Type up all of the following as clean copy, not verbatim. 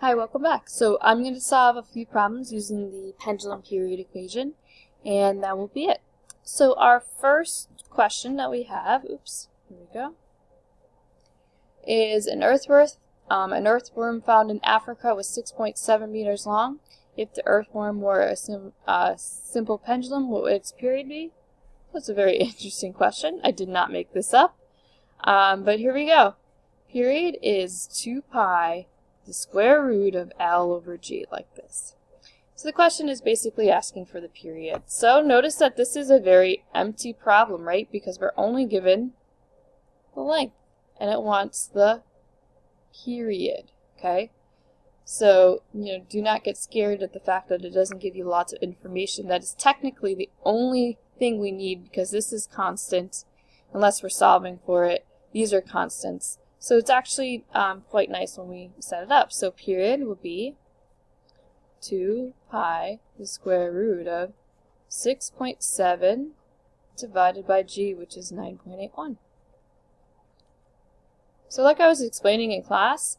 Hi, welcome back. So I'm going to solve a few problems using the pendulum period equation, and that will be it. So our first question that we have, here we go, is an earthworm found in Africa was 6.7 meters long. If the earthworm were a simple pendulum, what would its period be? That's a very interesting question. I did not make this up, but here we go. Period is 2 pi the square root of L over G, like this. So the question is basically asking for the period. So notice that this is a very empty problem, right? Because we're only given the length, and it wants the period, okay? So, do not get scared at the fact that it doesn't give you lots of information. That is technically the only thing we need, because this is constant, unless we're solving for it. These are constants. So it's actually quite nice when we set it up. So period will be 2 pi the square root of 6.7 divided by G, which is 9.81. So like I was explaining in class,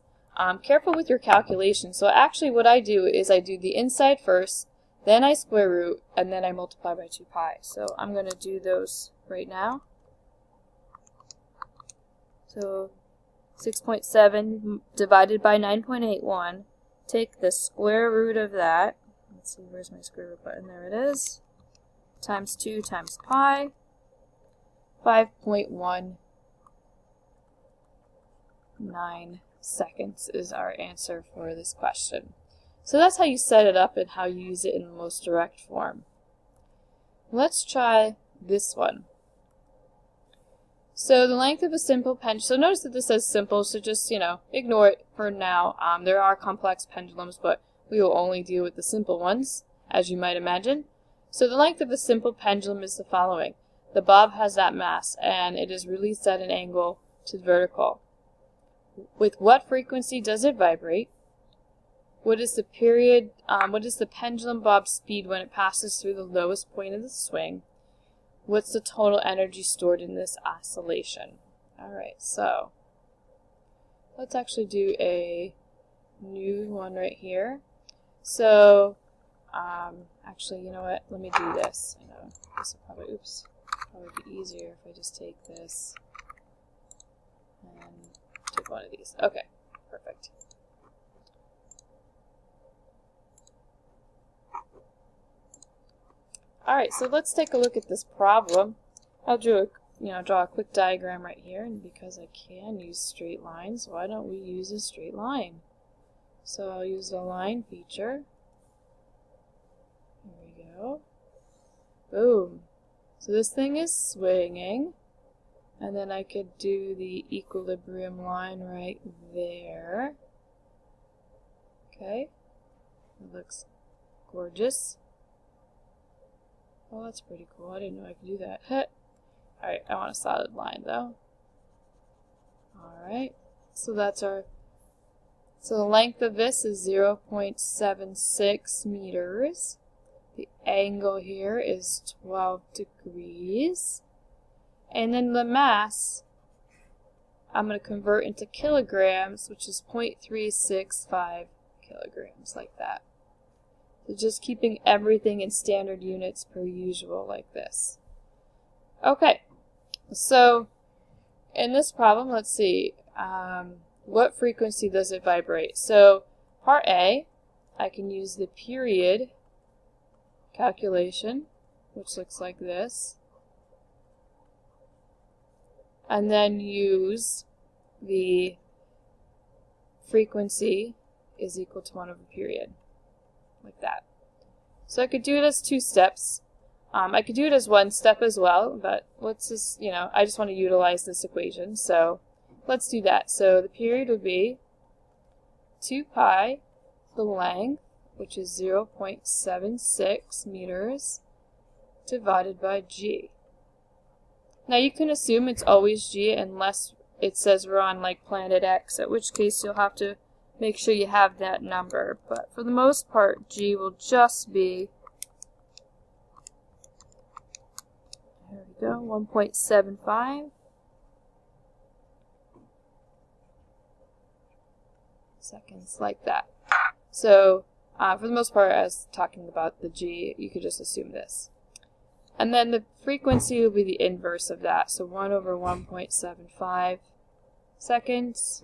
careful with your calculation. So actually what I do is I do the inside first, then I square root, and then I multiply by 2 pi. So I'm going to do those right now. So 6.7 divided by 9.81, take the square root of that, let's see, where's my square root button, there it is, times 2 times pi, 5.19 seconds is our answer for this question. So that's how you set it up and how you use it in the most direct form. Let's try this one. So the length of a simple pendulum, so notice that this says simple, so just, ignore it for now. There are complex pendulums, but we will only deal with the simple ones, as you might imagine. So the length of a simple pendulum is the following. The bob has that mass, and it is released at an angle to the vertical. With what frequency does it vibrate? What is the period, what is the pendulum bob speed when it passes through the lowest point of the swing? What's the total energy stored in this oscillation? Alright, so let's actually do a new one right here. So, actually, you know what? Let me do this. This will probably, probably be easier if I just take this and take one of these. Okay, perfect. Alright, so let's take a look at this problem. I'll draw a quick diagram right here, and because I can use straight lines, why don't we use a straight line? So I'll use the line feature. Here we go. Boom. So this thing is swinging, and then I could do the equilibrium line right there. Okay. It looks gorgeous. Oh, that's pretty cool. I didn't know I could do that. Alright, I want a solid line though. Alright, so the length of this is 0.76 meters. The angle here is 12 degrees. And then the mass, I'm going to convert into kilograms, which is 0.365 kilograms, like that. So just keeping everything in standard units per usual, like this. Okay, so in this problem, let's see, what frequency does it vibrate? So part A, I can use the period calculation, which looks like this, and then use the frequency is equal to 1 over period. Like that. So I could do it as 2 steps. I could do it as 1 step as well, but let's just, I just want to utilize this equation. So let's do that. So the period would be 2 pi the length, which is 0.76 meters, divided by G. Now you can assume it's always G unless it says we're on like planet X, at which case you'll have to make sure you have that number, but for the most part, G will just be, there we go, 1.75 seconds, like that. So for the most part, as talking about the g, you could just assume this. And then the frequency will be the inverse of that. So 1 over 1.75 seconds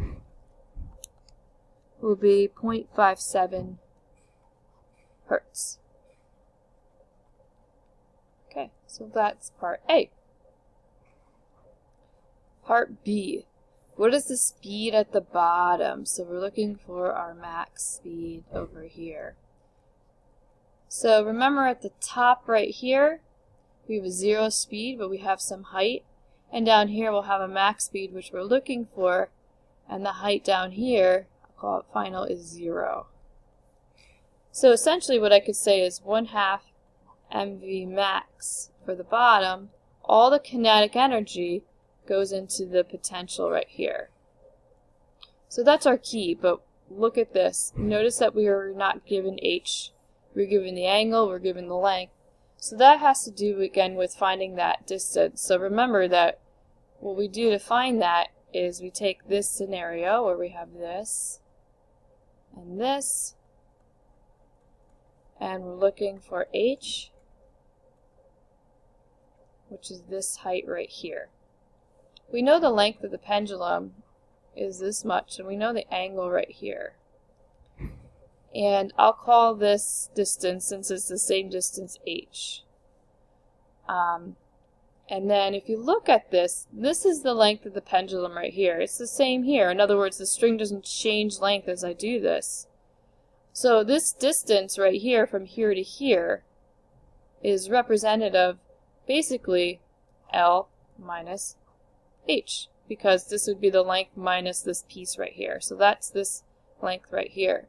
will be 0.57 hertz. Okay, so that's part A. Part B. What is the speed at the bottom? So we're looking for our max speed over here. So remember at the top right here, we have a 0 speed, but we have some height. And down here we'll have a max speed, which we're looking for. And the height down here, I'll call it final, is 0. So essentially what I could say is 1/2 mv max for the bottom. All the kinetic energy goes into the potential right here. So that's our key, but look at this. Notice that we are not given h. We're given the angle, we're given the length. So that has to do again with finding that distance. So remember that what we do to find that is we take this scenario where we have this, and we're looking for h, which is this height right here. We know the length of the pendulum is this much, and we know the angle right here. And I'll call this distance, since it's the same distance, h. And then if you look at this, this is the length of the pendulum right here. It's the same here. In other words, the string doesn't change length as I do this. So this distance right here from here to here is representative, basically, L minus h, because this would be the length minus this piece right here. So that's this length right here.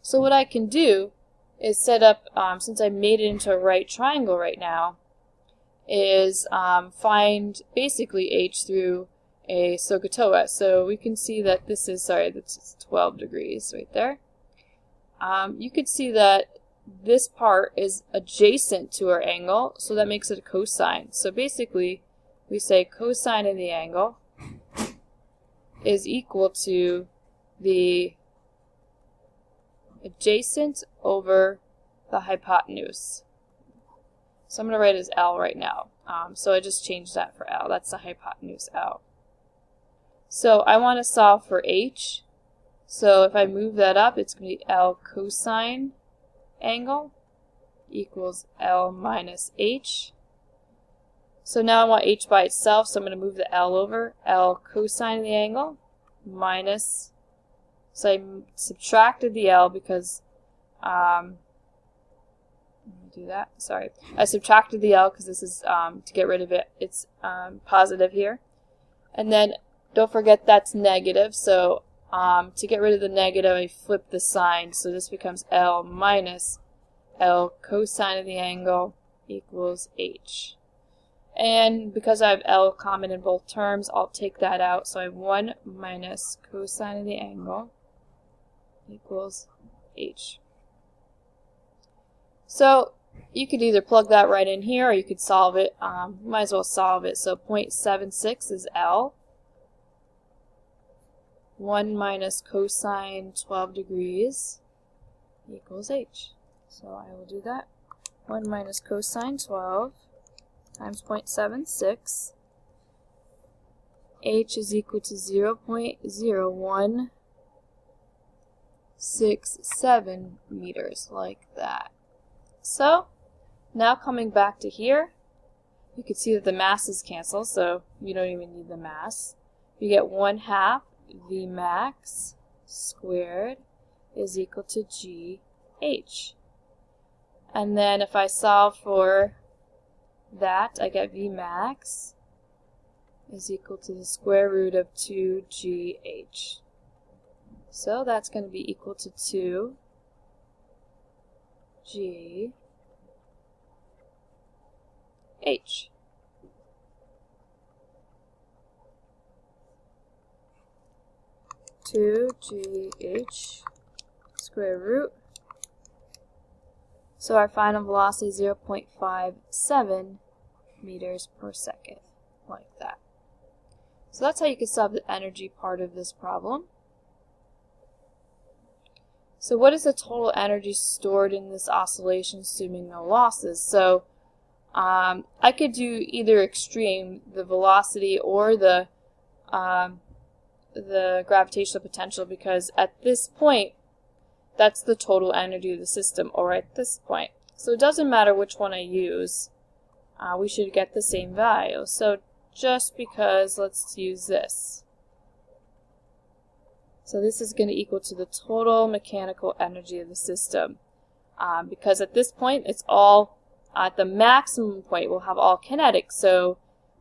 So what I can do is set up, since I made it into a right triangle right now, is find basically h through a SOHCAHTOA. So we can see that this is, that's 12 degrees right there. You could see that this part is adjacent to our angle, so that makes it a cosine. So basically, we say cosine of the angle is equal to the adjacent over the hypotenuse. So I'm going to write it as L right now. So I just changed that for L. That's the hypotenuse L. So I want to solve for h. So if I move that up, it's going to be L cosine angle equals L minus h. So now I want h by itself, so I'm going to move the L over. L cosine of the angle minus, so I subtracted the L because, let me do that, sorry. I subtracted the L because this is, to get rid of it, it's positive here. And then don't forget that's negative, so to get rid of the negative, I flip the sign, so this becomes L minus L cosine of the angle equals h. And because I have L common in both terms, I'll take that out. So I have 1 minus cosine of the angle equals h. So you could either plug that right in here, or you could solve it. Might as well solve it. So 0.76 is L. 1 minus cosine 12 degrees equals h. So I will do that. 1 minus cosine 12 times 0.76. H is equal to 0.0167 meters, like that. So now coming back to here, you can see that the masses cancel, so you don't even need the mass. You get 1/2 V max squared is equal to GH. And then if I solve for that, I get V max is equal to the square root of 2GH. So that's going to be equal to 2GH. 2GH square root. So our final velocity is 0.57 meters per second, like that. So that's how you can solve the energy part of this problem. So what is the total energy stored in this oscillation assuming no losses? So I could do either extreme, the velocity or the gravitational potential, because at this point that's the total energy of the system, or at this point. So it doesn't matter which one I use, we should get the same value. So just because, let's use this. So this is going to equal to the total mechanical energy of the system, because at this point it's all, at the maximum point we'll have all kinetic, so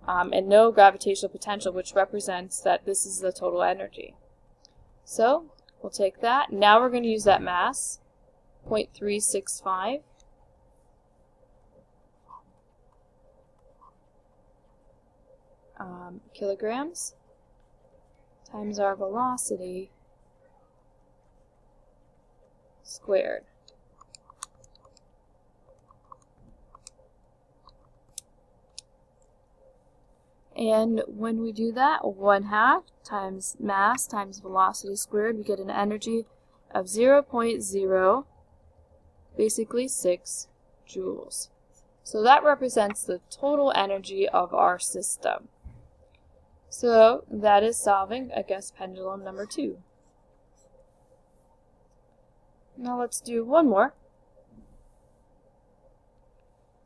and no gravitational potential, which represents that this is the total energy. So we'll take that. Now we're going to use that mass, 0.365. Kilograms times our velocity squared. And when we do that, 1/2 times mass times velocity squared, we get an energy of 0.0, basically 6 joules. So that represents the total energy of our system. So that is solving, I guess, pendulum number 2. Now let's do one more.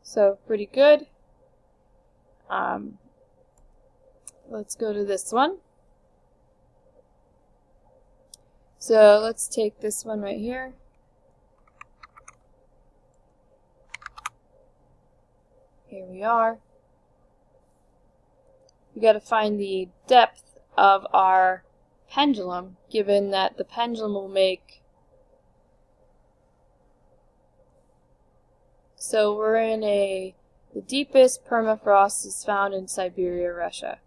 So pretty good. Let's go to this one. So let's take this one right here. Here we are. We got to find the depth of our pendulum, given that the pendulum will make, so we're in the deepest permafrost is found in Siberia, Russia.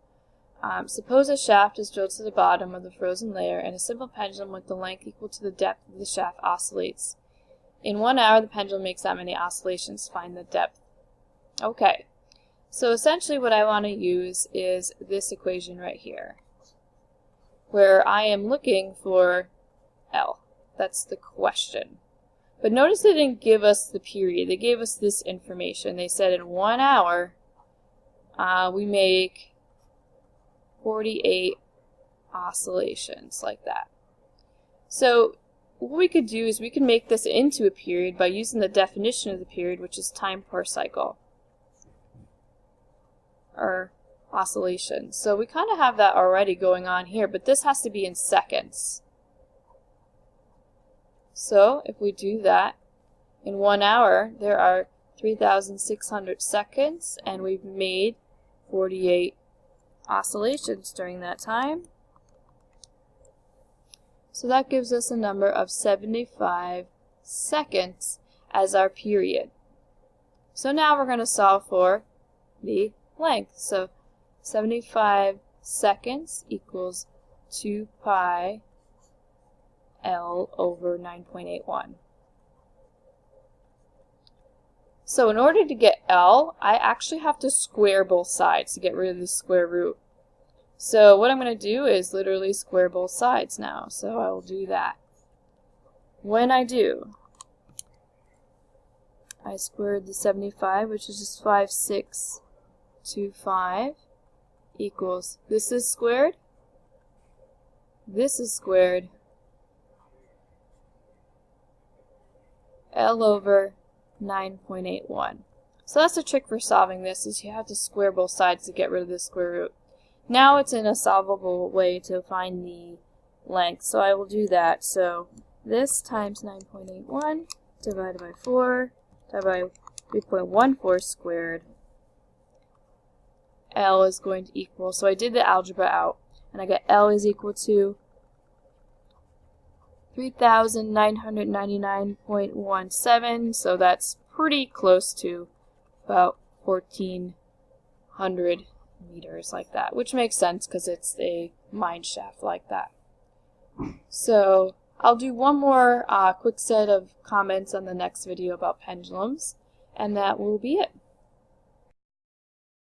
Suppose a shaft is drilled to the bottom of the frozen layer and a simple pendulum with the length equal to the depth of the shaft oscillates. In 1 hour the pendulum makes that many oscillations. Find the depth. Okay, so essentially what I want to use is this equation right here, where I am looking for L. That's the question. But notice they didn't give us the period. They gave us this information. They said in 1 hour we make 48 oscillations, like that. So what we could do is we can make this into a period by using the definition of the period, which is time per cycle, or oscillation. So we kind of have that already going on here, but this has to be in seconds. So if we do that, in 1 hour there are 3,600 seconds, and we've made 48 oscillations during that time. So that gives us a number of 75 seconds as our period. So now we're going to solve for the length. So 75 seconds equals 2 pi L over 9.81. So in order to get L, I actually have to square both sides to get rid of the square root. So what I'm going to do is literally square both sides now. So I will do that. When I do, I squared the 75, which is just 5625, equals, this is squared, L over 9.81. So that's the trick for solving this, is you have to square both sides to get rid of the square root. Now it's in a solvable way to find the length, so I will do that. So this times 9.81 divided by 4 divided by 3.14 squared, L is going to equal, so I did the algebra out, and I got L is equal to 3,999.17, so that's pretty close to about 1,400 meters, like that, which makes sense because it's a mine shaft like that. So I'll do one more quick set of comments on the next video about pendulums, and that will be it.